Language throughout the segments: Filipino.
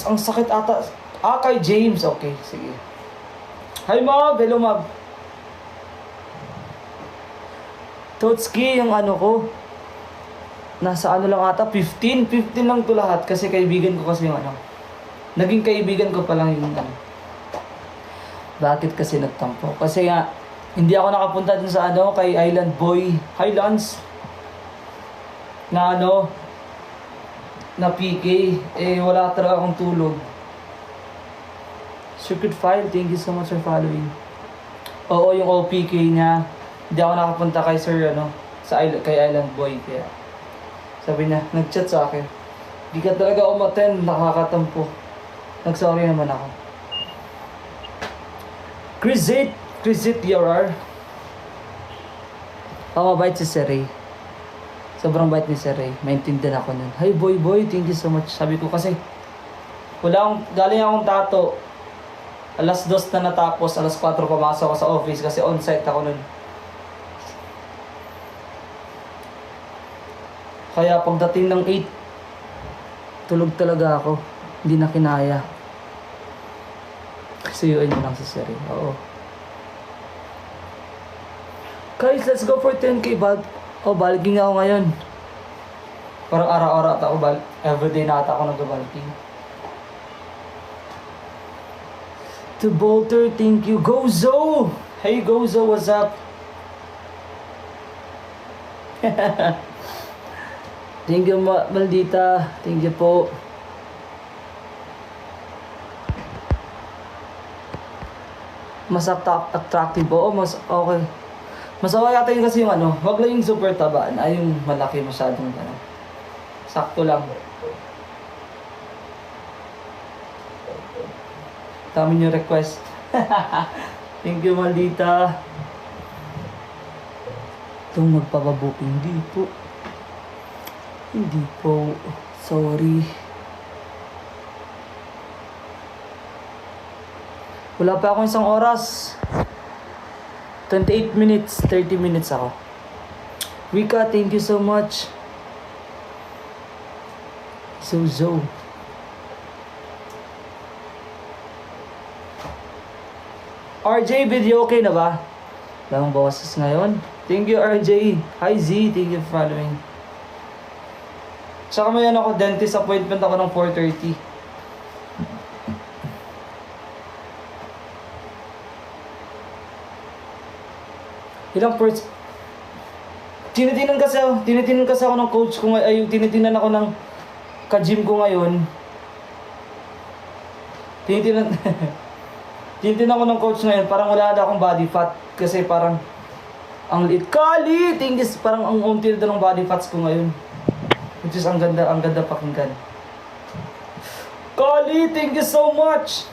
ang sakit ata. Kay James. Okay, sige. Hi, Mab. Hello, Mab. Totski, yung ano ko. Nasa ano lang ata, 15 lang to lahat. Kasi kaibigan ko kasi yung ano. Naging kaibigan ko pa lang yung ano. Bakit kasi nagtampo? Kasi nga, hindi ako nakapunta dun sa ano, kay Island Boy. Highlands. Na ano, na PK. Eh, wala talaga akong tulog. Secret File, thank you so much for following. Oo, yung OPK niya. Hindi ako nakapunta kay Sir, ano, kay Island Boy. Kaya, sabi niya, nag-chat sa akin. Di ka talaga umattend, nakakatampo. Nag-sorry naman ako. Chris Zit DRR. Mabait si Sir Ray. Sobrang bait ni Sir Ray. Maintindihan ako nun. Hi boy, thank you so much. Sabi ko kasi, galing akong tato. Alas 2 na natapos, alas 4 pumasok ako sa office kasi on-site ako nun. Kaya pagdating ng 8, tulog talaga ako. Hindi na kinaya. Suyuin mo lang si Sir. Oo. Guys, let's go for 10k. Balking ako ngayon. Parang araw-araw ata ako. Everyday na ata ako nag-balking. To Bolter, thank you. Gozo! Hey Gozo, what's up? Thank you, Maldita. Thank you po. Mas attractive po. Mas okay. Mas okay yata yun kasi yung ano. Wag lang yung super taba. Ay, yung malaki masyadong ano. Sakto lang. Dami nyo request. Thank you, Maldita. Itong magpapabuking. Hindi po. Sorry. Wala pa akong isang oras. 28 minutes, 30 minutes ako. Rika, thank you so much. Zo. RJ, video okay na ba? Lamang boses ngayon. Thank you, RJ. Hi, Z. Thank you for following. Tsaka may ako, dentist appointment ako ng 4:30. Ilang first... Tinitinan kasi ako ng coach ko ngayon. Tinitinan ako ng ka-gym ko ngayon. Tinitinan ako ng coach ngayon. Parang wala na akong body fat. Kasi parang... Ang liit. Kali! Tingis, parang ang unti na ng body fats ko ngayon. Which is ang ganda pakinggan. Kali, thank you so much!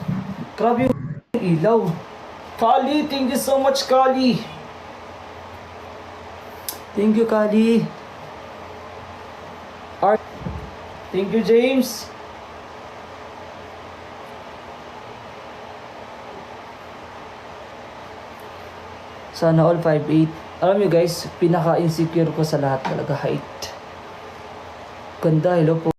Grabe yung ilaw. Kali, thank you so much, Kali! Thank you, Kali. Thank you, James. Sana all 5'8". Alam nyo guys, pinaka-insecure ko sa lahat talaga height. Ganda, hello po.